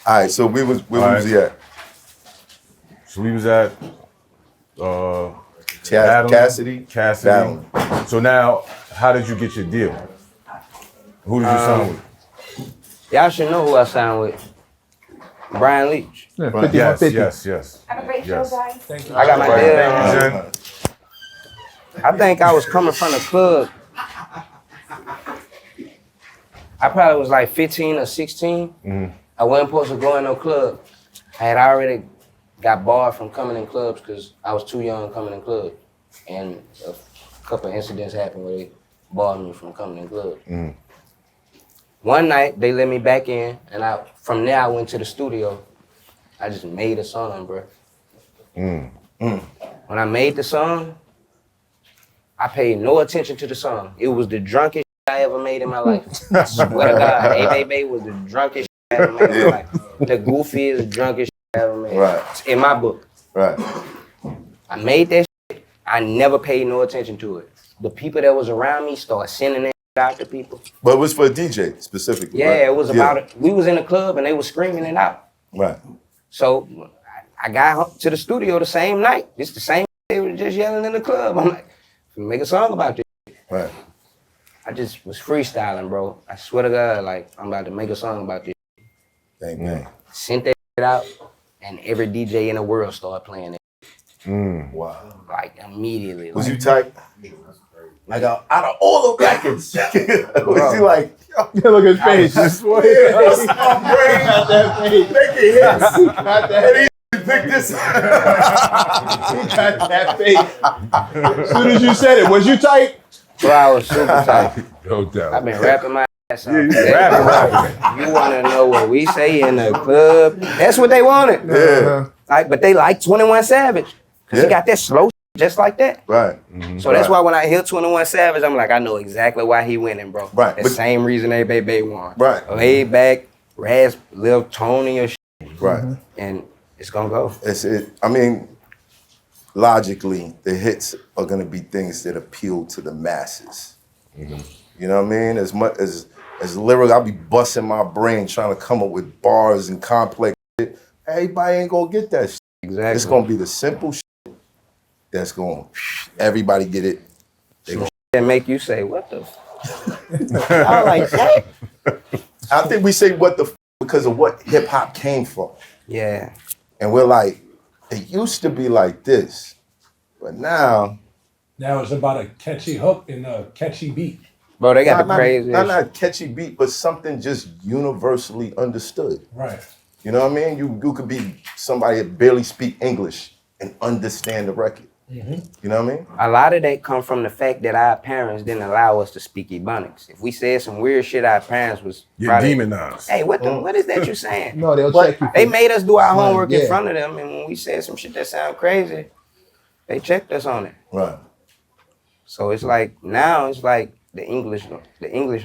All right, so where was he at? So we was at Cassidy. Battling. So now, how did you get your deal? Who did you sign with? Y'all should know who I signed with. Brian Leach. Yeah, 5150. Yes. Have a great show, guys. Thank you. I got my deal. Jen? I think I was coming from the club. I probably was like 15 or 16. Mm-hmm. I wasn't supposed to go in no club. I had already got barred from coming in clubs because I was too young coming in clubs. And a couple of incidents happened where they barred me from coming in clubs. Mm-hmm. One night, they let me back in, and from there I went to the studio. I just made a song, bro. When I made the song, I paid no attention to the song. It was the drunkest I ever made in my life. I swear to God, Hey Baby was the drunkest I ever made in my life. The goofiest, drunkest I ever made. Right. In my book. Right. I made that shit. I never paid no attention to it. The people that was around me started sending that out to people. But it was for a DJ specifically. Yeah, right? it was about it. We was in the club and they were screaming it out. Right. So I got to the studio the same night. It's the same they were just yelling in the club. I'm like, make a song about this. Right. I just was freestyling, bro. I swear to God, like, I'm about to make a song about this. Bang. Sent that shit out, and every DJ in the world started playing it. Wow. Like, immediately. Was like, you tight? Like out of all the records, was he like, Yeah, look at his face. that's my brain. Got that face. Making hits. Got that. And he picked this. He got that face. As soon as you said it, was you tight? Bro, I was super tight. No doubt. I've been rapping my ass off. Rapping. You want to know what we say in the club? That's what they wanted. Yeah. Like, but they like 21 Savage. Because he got that slow just like that. Right. So that's why when I hear 21 Savage, I'm like, I know exactly why he winning, bro. Right, The but- same reason Baby won. Right. Laid back, Raz, Lil Tony or shit, Right. and it's gonna go. I mean, logically, the hits are gonna be things that appeal to the masses. You know what I mean? As much as lyric, I'll be busting my brain trying to come up with bars and complex shit. Everybody ain't gonna get that shit. Exactly. It's gonna be the simple shit that's going, everybody get it. They gonna, That make you say, what the f-? I was like, hey. I think we say what the f because of what hip hop came from. Yeah. And we're like, it used to be like this, but now it's about a catchy hook and a catchy beat. Bro, they got the craziest. not a catchy beat, but something just universally understood. Right. You know what I mean? You could be somebody that barely speak English and understand the record. You know what I mean? A lot of that come from the fact that our parents didn't allow us to speak Ebonics. If we said some weird shit, our parents was probably, demonized. hey, what is that you saying? No, they'll check you. They made us do our homework in Yeah. front of them, and when we said some shit that sound crazy, they checked us on it. Right. So it's like now it's like the English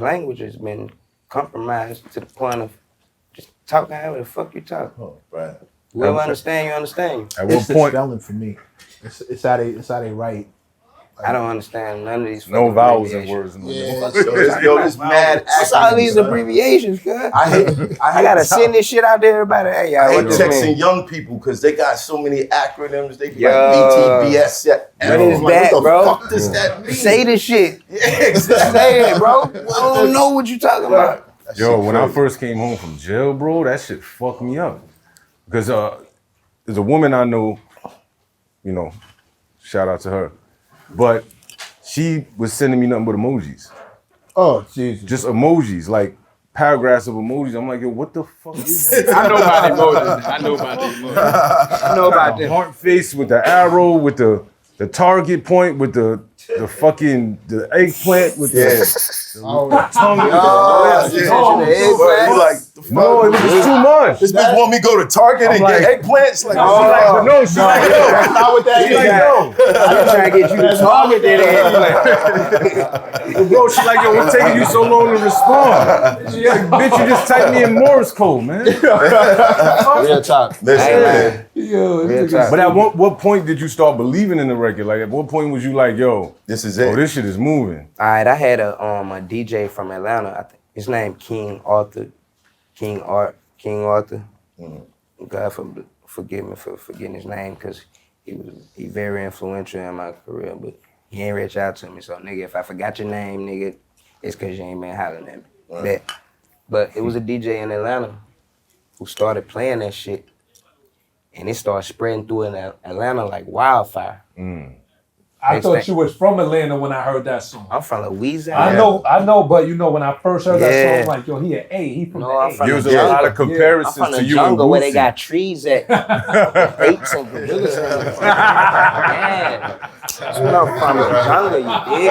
language has been compromised to the point of just talking however the fuck you talk. Oh, right. Whoever understand you, understand you. At It's what the point? spelling for me. It's how they write. I don't understand none of these. No fucking vowels and abbreviations. words. Yo, this mad What's all these acronyms, son. abbreviations, cuz? I I gotta send this shit out to everybody. Hey, y'all, I hate what this texting mean? young people because they got so many acronyms. They be Yeah. like BTBS. What is that, what the bro? fuck does that mean? Say this shit. Yeah, exactly. Say it, bro. I don't know what you talking about. That Yo, shit when I crazy. first came home from jail, bro, that shit fucked me up. Because there's a woman I know, you know, shout out to her, but she was sending me nothing but emojis. Oh, Jesus. Just emojis, like paragraphs of emojis. I'm like, yo, what the fuck is this? I know about the emojis. I know about the emojis. I know about The them. heart face with the arrow, with the target point, with the fucking the eggplant, with the tongue. You like, the fuck? No, it was just too much. This bitch want me to go to Target and like- get eggplants? Like, But no, she's like, yo. That's not what that She's like, yo. I'm trying to get you to target that ass. Bro, she's like, yo, what's taking you so long to respond? She's like, bitch, you just typed me in Morse code, man. Real talk. Listen, Hey, man. Real talk. But at what point did you start believing in the record? Like, at what point was you like, yo, This is oh, it. this shit is moving? All right, I had a DJ from Atlanta. I think his name King Arthur. King Arthur. God forgive me for forgetting his name, because he very influential in my career, but he ain't reach out to me. So nigga, if I forgot your name, nigga, it's cause you ain't been hollering at me. Bet. But it was a DJ in Atlanta who started playing that shit, and it started spreading through in Atlanta like wildfire. I thought you was from Atlanta when I heard that song. I'm from Louisiana. I know, but you know when I first heard that song, I'm like, yo, he an A. He from the I'm A. from There the was a lot jungle. of comparisons I'm from to the you and jungle where they Boosie. got trees at. Apes and gorillas. Yeah. That's what I'm from, the jungle, you dig?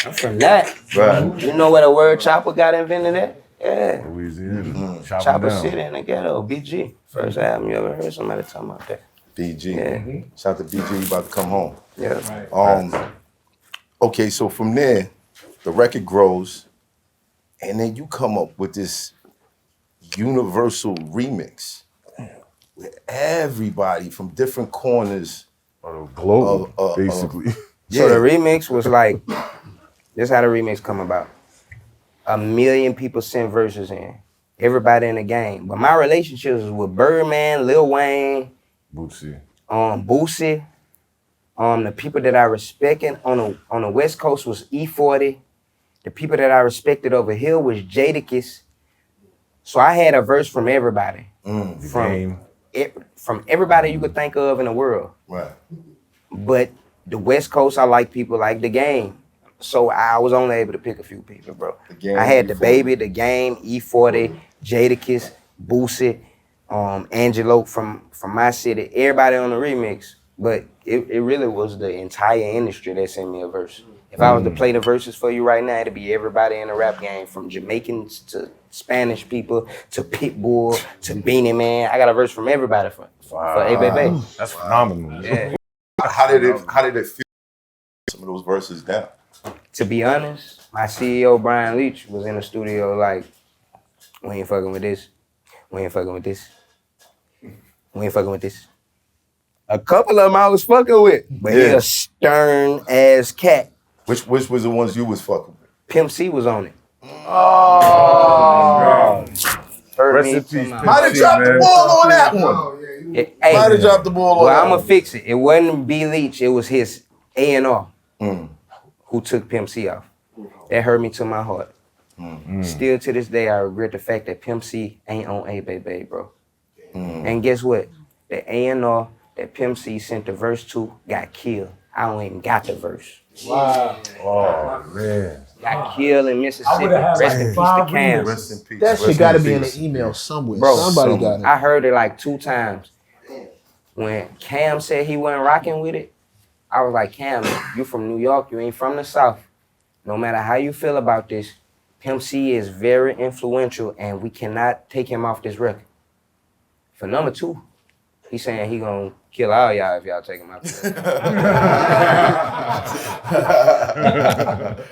I'm from that. Right. You know where the word chopper got invented at? Yeah. Louisiana. Chop 'em Chopper down. City in the ghetto, BG. First album you ever heard somebody talking about that. BG. Yeah. Shout out to BG, you about to come home. Yeah. Okay, so from there, the record grows, and then you come up with this universal remix with everybody from different corners. Global, basically. So the remix was like, this how the remix come about. 1 million people sent verses in. Everybody in the game. But my relationships was with Birdman, Lil Wayne, Boosie. Boosie. The people that I respected on the West Coast was E40. The people that I respected over here was Jadakiss. So I had a verse from everybody. From everybody you could think of in the world. Right. But the West Coast, I like people like The Game. So I was only able to pick a few people, bro. I had The Baby, The Game, E40, Jadakiss, Boosie, Angelo from my city. Everybody on the remix. But it really was the entire industry that sent me a verse. If I was to play the verses for you right now, it'd be everybody in the rap game, from Jamaicans to Spanish people to Pitbull to Beanie Man. I got a verse from everybody for A Baby. That's phenomenal. Yeah. How did it feel? Some of those verses down. To be honest, my CEO Brian Leach was in the studio like, we ain't fucking with this. We ain't fucking with this. We ain't fucking with this. A couple of them I was fucking with, but he a stern ass cat. Which was the ones you was fucking with? Pimp C was on it. Rest in peace, Pimp Might have C, dropped the man. ball on that one. Hey, Might have dropped the ball on well, that I'm gonna one. fix it. It wasn't B Leach. It was his A&R who took Pimp C off. That hurt me to my heart. Still to this day, I regret the fact that Pimp C ain't on A Baby, bro. And guess what? The A&R that Pimp C sent the verse to got killed. I don't even got the verse. Wow. Oh, man. Got killed in Mississippi. I would've had Rest like in peace 5 to Cam. Rest in peace. That shit Rest got to in be in peace. the email somewhere. Bro, Somebody got it. I heard it like 2 times. When Cam said he wasn't rocking with it, I was like, Cam, you from New York, you ain't from the South. No matter how you feel about this, Pimp C is very influential and we cannot take him off this record. For number 2, he's saying he gonna kill all y'all if y'all take him out this record.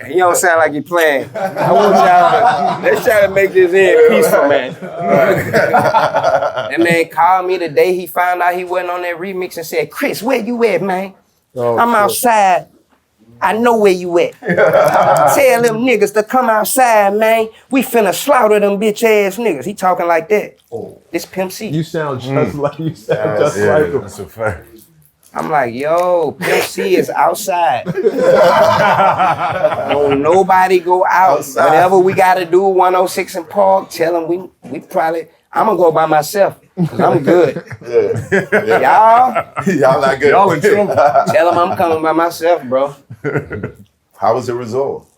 He don't sound like he playing. I want y'all let's try to make this end peaceful, man. That man called me the day he found out he wasn't on that remix and said, Chris, where you at, man? I'm outside. I know where you at. Tell them niggas to come outside, man. We finna slaughter them bitch ass niggas. He talking like that. This Pimp C. You sound just like like him. That's a fact. I'm like, yo, Pimp C is outside. Don't nobody go out. Whatever we gotta do, 106 and Park, tell them we probably, I'm gonna go by myself, cause I'm good. Y'all not good. Y'all in trouble. Tell them I'm coming by myself, bro. How was it resolved?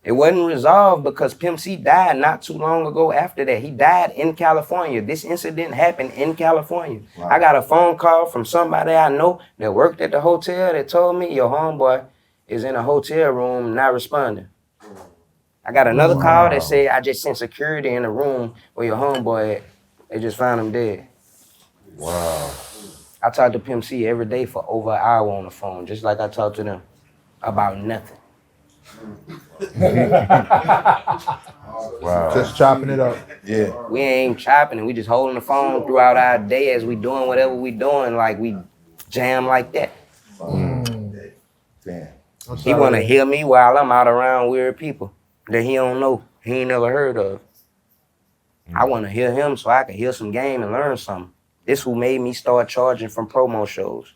It wasn't resolved because Pimp C died not too long ago after that. He died in California. This incident happened in California. Wow. I got a phone call from somebody I know that worked at the hotel that told me your homeboy is in a hotel room not responding. I got another call that said I just sent security in the room where your homeboy at. They just found him dead. Wow. I talk to Pimp C every day for over an hour on the phone, just like I talk to them about nothing. Wow. Just chopping it up. Yeah. We ain't chopping it. We just holding the phone throughout our day as we doing whatever we doing, like we jam like that. Damn. He want to hear me while I'm out around weird people that he don't know, he ain't never heard of. I want to hear him so I can hear some game and learn something. This who made me start charging from promo shows.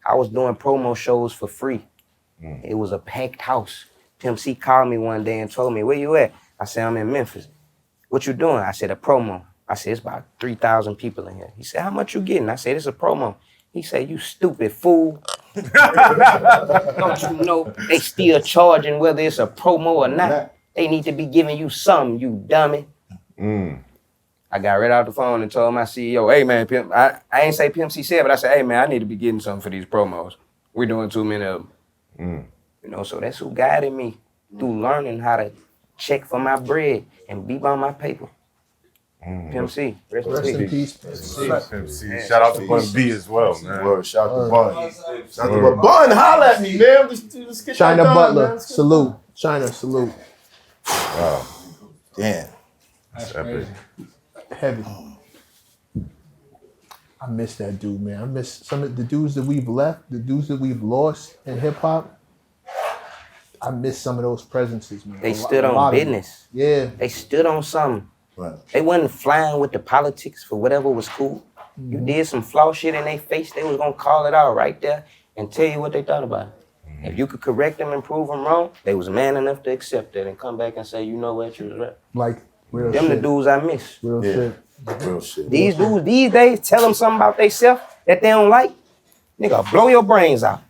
I was doing promo shows for free. It was a packed house. Pimp C called me one day and told me, where you at? I said, I'm in Memphis. What you doing? I said, a promo. I said, it's about 3,000 people in here. He said, how much you getting? I said, it's a promo. He said, you stupid fool. Don't you know they still charging whether it's a promo or not? They need to be giving you something, you dummy. I got right out the phone and told my CEO, hey man, Pimp, I ain't say Pimp C said, but I said, hey man, I need to be getting something for these promos. We're doing too many of them. You know, so that's who guided me through learning how to check for my bread and be by my paper. Pimp C, rest in peace. Pimp C. Shout out to Bun B as well, man. Word, shout out to Bun. Shout out to Bun. Bun, holla at me, man. Let's get China that done, Butler, man. salute. China, salute. Wow. Damn. That's crazy. Heavy. I miss that dude, man. I miss some of the dudes that we've left, the dudes that we've lost in hip hop. I miss some of those presences, man. They stood on business. Yeah. They stood on something. Right. They wasn't flying with the politics for whatever was cool. You did some flaw shit in their face, they was gonna call it out right there and tell you what they thought about it. If you could correct them and prove them wrong, they was man enough to accept it and come back and say, you know what, you was right. Like, real Them shit. the dudes I miss. Real Yeah. shit. Real shit. These dudes these days, tell them something about themselves that they don't like, nigga, blow your brains out.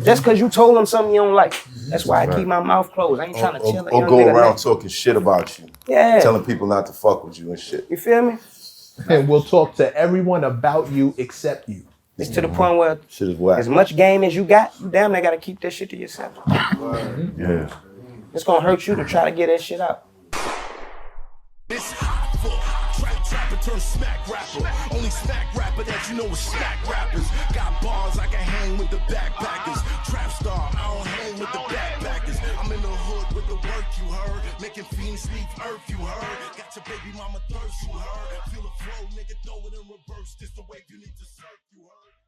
Just cause you told them something you don't like. That's why I keep my mouth closed. I ain't trying to tell a Or young go nigga around nothing. talking shit about you. Yeah. Telling people not to fuck with you and shit. You feel me? And we'll talk to everyone about you except you. It's to the point where Shit is whack. as much game as you got, you damn near gotta keep that shit to yourself. Yeah. It's gonna hurt you to try to get that shit out. It's hot for trapper turn smack rapper. Only smack rapper that you know is smack rappers. Got bars I can hang with the backpackers. Trap star, I don't hang with the backpackers. I'm in the hood with the work you heard. Making fiends leave earth you heard. Got your baby mama thirst you heard. Feel the flow, nigga, throw it in reverse. This the wave you need to surf you heard.